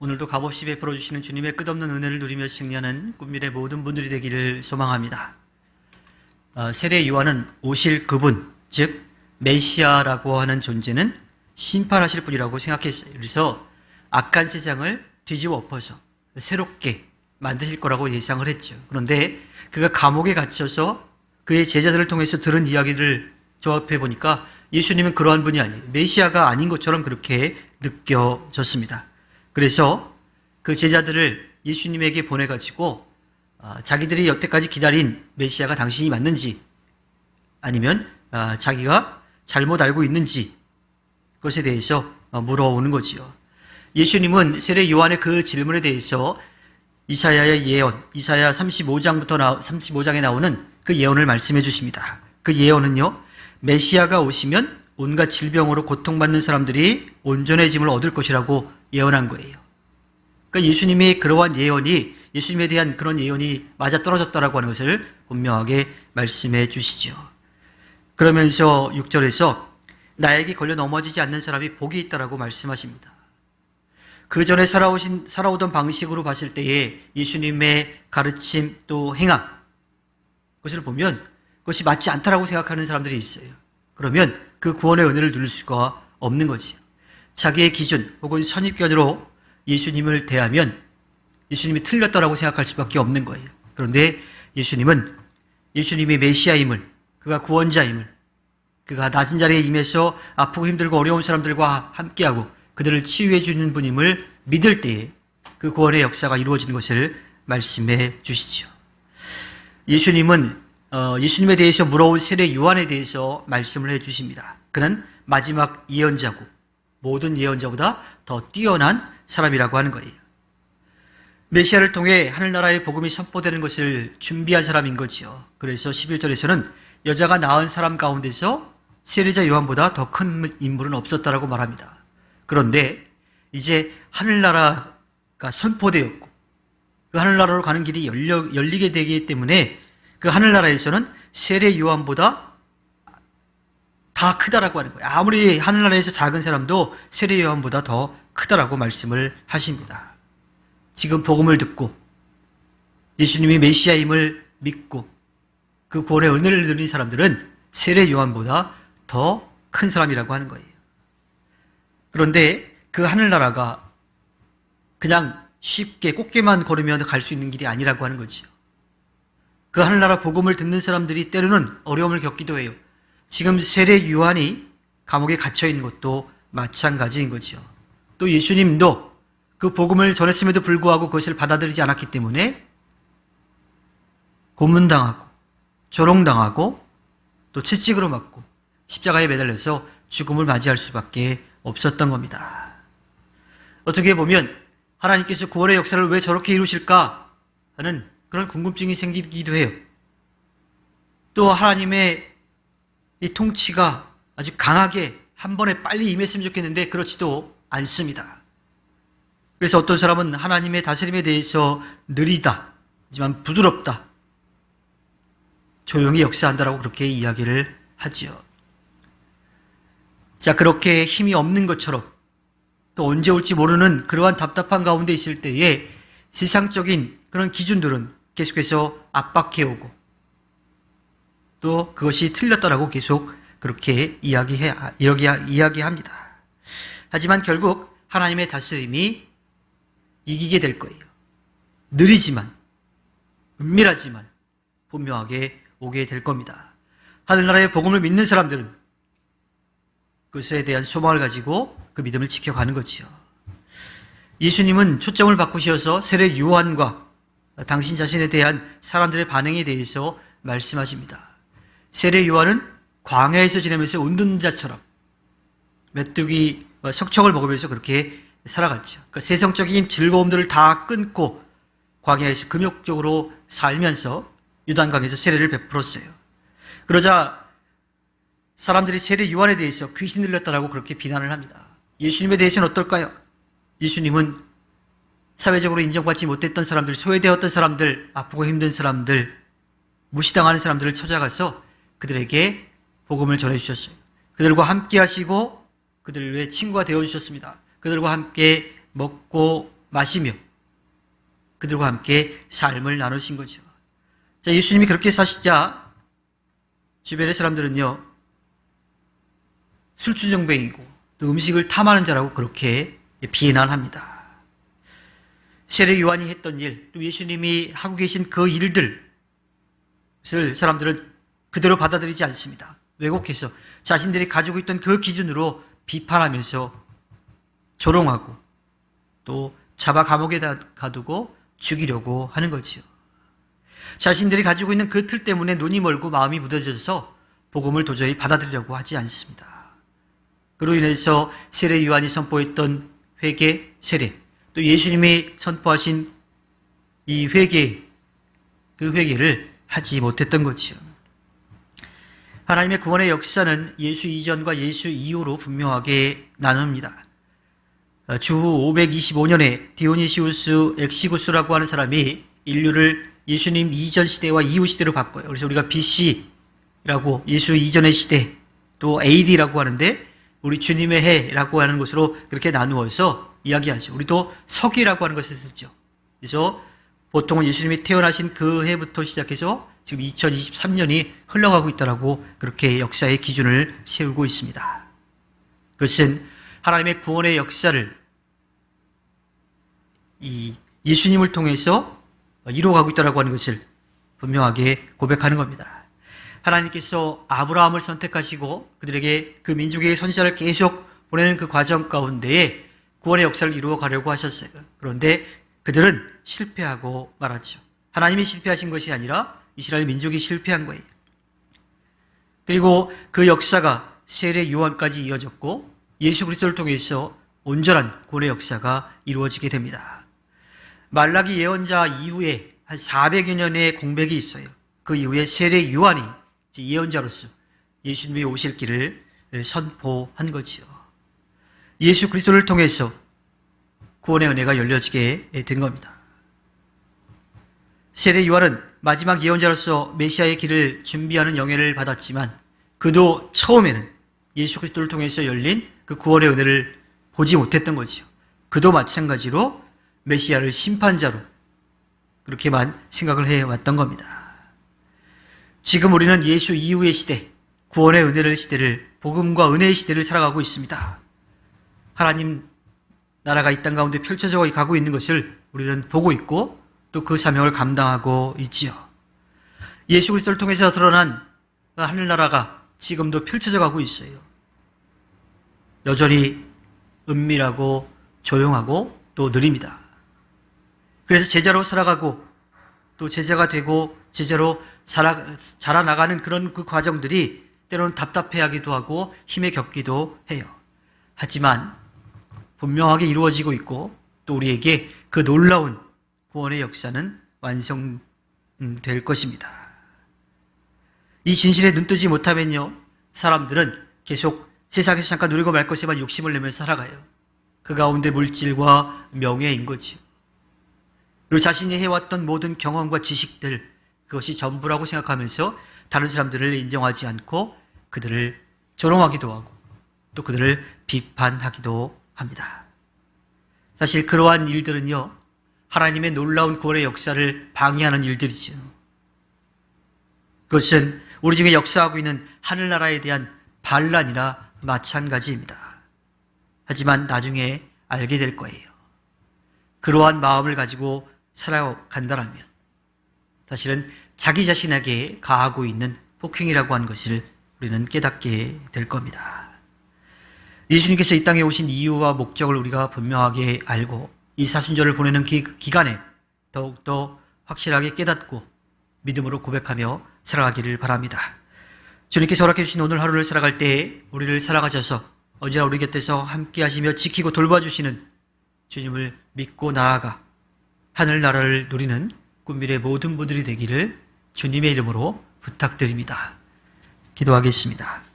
오늘도 값없이 베풀어 주시는 주님의 끝없는 은혜를 누리며 승리하는 꿈밀의 모든 분들이 되기를 소망합니다. 세례 요한은 오실 그분, 즉 메시아라고 하는 존재는 심판하실 분이라고 생각했어요. 그래서 악한 세상을 뒤집어 엎어서 새롭게 만드실 거라고 예상을 했죠. 그런데 그가 감옥에 갇혀서 그의 제자들을 통해서 들은 이야기를 조합해 보니까 예수님은 그러한 분이 아니에요. 메시아가 아닌 것처럼 그렇게 느껴졌습니다. 그래서 그 제자들을 예수님에게 보내가지고 자기들이 여태까지 기다린 메시아가 당신이 맞는지 아니면 자기가 잘못 알고 있는지 그것에 대해서 물어오는 거지요. 예수님은 세례 요한의 그 질문에 대해서 이사야의 예언, 이사야 35장에 나오는 그 예언을 말씀해 주십니다. 그 예언은요, 메시아가 오시면 온갖 질병으로 고통받는 사람들이 온전해짐을 얻을 것이라고 예언한 거예요. 그러니까 예수님의 그러한 예언이, 예수님에 대한 그런 예언이 맞아떨어졌다라고 하는 것을 분명하게 말씀해 주시죠. 그러면서 6절에서 나에게 걸려 넘어지지 않는 사람이 복이 있다라고 말씀하십니다. 그 전에 살아오던 방식으로 봤을 때에 예수님의 가르침 또 행함, 그것을 보면 그것이 맞지 않다라고 생각하는 사람들이 있어요. 그러면 그 구원의 은혜를 누릴 수가 없는 거지요. 자기의 기준 혹은 선입견으로 예수님을 대하면 예수님이 틀렸다라고 생각할 수밖에 없는 거예요. 그런데 예수님은 예수님이 메시아임을, 그가 구원자임을, 그가 낮은 자리에 임해서 아프고 힘들고 어려운 사람들과 함께하고 그들을 치유해 주는 분임을 믿을 때에 그 구원의 역사가 이루어지는 것을 말씀해 주시죠. 예수님은 예수님에 대해서 물어온 세례 요한에 대해서 말씀을 해 주십니다. 그는 마지막 예언자고 모든 예언자보다 더 뛰어난 사람이라고 하는 거예요. 메시아를 통해 하늘나라의 복음이 선포되는 것을 준비한 사람인 거지요. 그래서 11절에서는 여자가 낳은 사람 가운데서 세례자 요한보다 더 큰 인물은 없었다라고 말합니다. 그런데 이제 하늘나라가 선포되었고 그 하늘나라로 가는 길이 열리게 되기 때문에 그 하늘나라에서는 세례 요한보다 다 크다라고 하는 거예요. 아무리 하늘나라에서 작은 사람도 세례 요한보다 더 크다라고 말씀을 하십니다. 지금 복음을 듣고 예수님이 메시아임을 믿고 그 구원의 은혜를 누린 사람들은 세례 요한보다 더 큰 사람이라고 하는 거예요. 그런데 그 하늘나라가 그냥 쉽게 꽃게만 걸으면 갈 수 있는 길이 아니라고 하는 거지요. 그 하늘나라 복음을 듣는 사람들이 때로는 어려움을 겪기도 해요. 지금 세례 요한이 감옥에 갇혀 있는 것도 마찬가지인 거지요. 또 예수님도 그 복음을 전했음에도 불구하고 그것을 받아들이지 않았기 때문에 고문당하고 조롱당하고 또 채찍으로 맞고 십자가에 매달려서 죽음을 맞이할 수밖에 없었던 겁니다. 어떻게 보면 하나님께서 구원의 역사를 왜 저렇게 이루실까 하는 그런 궁금증이 생기기도 해요. 또 하나님의 이 통치가 아주 강하게 한 번에 빨리 임했으면 좋겠는데 그렇지도 않습니다. 그래서 어떤 사람은 하나님의 다스림에 대해서 느리다, 하지만 부드럽다, 조용히 역사한다라고 그렇게 이야기를 하지요. 자, 그렇게 힘이 없는 것처럼 또 언제 올지 모르는 그러한 답답한 가운데 있을 때에 세상적인 그런 기준들은 계속해서 압박해오고 또 그것이 틀렸다라고 계속 그렇게 이야기합니다. 하지만 결국 하나님의 다스림이 이기게 될 거예요. 느리지만 은밀하지만 분명하게 오게 될 겁니다. 하늘나라의 복음을 믿는 사람들은 그것에 대한 소망을 가지고 그 믿음을 지켜가는 거지요. 예수님은 초점을 바꾸셔서 세례 요한과 당신 자신에 대한 사람들의 반응에 대해서 말씀하십니다. 세례 요한은 광야에서 지내면서 운둔자처럼 메뚜기 석청을 먹으면서 그렇게 살아갔죠. 그러니까 세상적인 즐거움들을 다 끊고 광야에서 금욕적으로 살면서 요단강에서 세례를 베풀었어요. 그러자 사람들이 세례 요한에 대해서 귀신 들렸다라고 그렇게 비난을 합니다. 예수님에 대해서는 어떨까요? 예수님은 사회적으로 인정받지 못했던 사람들, 소외되었던 사람들, 아프고 힘든 사람들, 무시당하는 사람들을 찾아가서 그들에게 복음을 전해주셨어요. 그들과 함께 하시고 그들의 친구가 되어주셨습니다. 그들과 함께 먹고 마시며 그들과 함께 삶을 나누신 거죠. 자, 예수님이 그렇게 사시자 주변의 사람들은요, 술주정뱅이고 또 음식을 탐하는 자라고 그렇게 비난합니다. 세례 요한이 했던 일, 또 예수님이 하고 계신 그 일들을 사람들은 그대로 받아들이지 않습니다. 왜곡해서 자신들이 가지고 있던 그 기준으로 비판하면서 조롱하고 또 잡아 감옥에 가두고 죽이려고 하는 거지요. 자신들이 가지고 있는 그 틀 때문에 눈이 멀고 마음이 무뎌져서 복음을 도저히 받아들이려고 하지 않습니다. 그로 인해서 세례 요한이 선포했던 회개, 세례, 또 예수님이 선포하신 이 회개, 그 회개를 하지 못했던 거지요. 하나님의 구원의 역사는 예수 이전과 예수 이후로 분명하게 나눕니다. 주후 525년에 디오니시우스 엑시구스라고 하는 사람이 인류를 예수님 이전 시대와 이후 시대로 바꿔요. 그래서 우리가 BC라고 예수 이전의 시대, 또 AD라고 하는데 우리 주님의 해라고 하는 것으로 그렇게 나누어서 이야기하죠. 우리도 서기라고 하는 것을 쓰죠. 그래서 보통은 예수님이 태어나신 그 해부터 시작해서 지금 2023년이 흘러가고 있다라고 그렇게 역사의 기준을 세우고 있습니다. 그것은 하나님의 구원의 역사를 이 예수님을 통해서 이루어가고 있다라고 하는 것을 분명하게 고백하는 겁니다. 하나님께서 아브라함을 선택하시고 그들에게 그 민족의 선지자를 계속 보내는 그 과정 가운데에 구원의 역사를 이루어 가려고 하셨어요. 그런데 그들은 실패하고 말았죠. 하나님이 실패하신 것이 아니라 이스라엘 민족이 실패한 거예요. 그리고 그 역사가 세례 요한까지 이어졌고 예수 그리스도를 통해서 온전한 구원의 역사가 이루어지게 됩니다. 말라기 예언자 이후에 한 400여 년의 공백이 있어요. 그 이후에 세례 요한이 예언자로서 예수님이 오실 길을 선포한 거지요. 예수 그리스도를 통해서 구원의 은혜가 열려지게 된 겁니다. 세례 요한은 마지막 예언자로서 메시아의 길을 준비하는 영예를 받았지만 그도 처음에는 예수 그리스도를 통해서 열린 그 구원의 은혜를 보지 못했던 거지요. 그도 마찬가지로 메시아를 심판자로 그렇게만 생각을 해왔던 겁니다. 지금 우리는 예수 이후의 시대, 구원의 은혜의 시대를, 복음과 은혜의 시대를 살아가고 있습니다. 하나님 나라가 이 땅 가운데 펼쳐져 가고 있는 것을 우리는 보고 있고 또 그 사명을 감당하고 있지요. 예수 그리스도를 통해서 드러난 하늘나라가 지금도 펼쳐져 가고 있어요. 여전히 은밀하고 조용하고 또 느립니다. 그래서 제자로 살아가고 또 제자가 되고 제자로 자라나가는 그런 그 과정들이 때로는 답답해하기도 하고 힘에 겹기도 해요. 하지만 분명하게 이루어지고 있고 또 우리에게 그 놀라운 구원의 역사는 완성될 것입니다. 이 진실에 눈뜨지 못하면요, 사람들은 계속 세상에서 잠깐 누리고 말 것에만 욕심을 내면서 살아가요. 그 가운데 물질과 명예인 거지요. 그리고 자신이 해왔던 모든 경험과 지식들, 그것이 전부라고 생각하면서 다른 사람들을 인정하지 않고 그들을 조롱하기도 하고 또 그들을 비판하기도 합니다. 사실 그러한 일들은요, 하나님의 놀라운 구원의 역사를 방해하는 일들이죠. 그것은 우리 중에 역사하고 있는 하늘나라에 대한 반란이나 마찬가지입니다. 하지만 나중에 알게 될 거예요. 그러한 마음을 가지고 살아간다라면 사실은 자기 자신에게 가하고 있는 폭행이라고 하는 것을 우리는 깨닫게 될 겁니다. 예수님께서 이 땅에 오신 이유와 목적을 우리가 분명하게 알고 이 사순절을 보내는 기간에 더욱더 확실하게 깨닫고 믿음으로 고백하며 살아가기를 바랍니다. 주님께서 허락해 주신 오늘 하루를 살아갈 때에 우리를 살아가셔서 언제나 우리 곁에서 함께 하시며 지키고 돌봐주시는 주님을 믿고 나아가 하늘나라를 누리는 꿈밀의 모든 분들이 되기를 주님의 이름으로 부탁드립니다. 기도하겠습니다.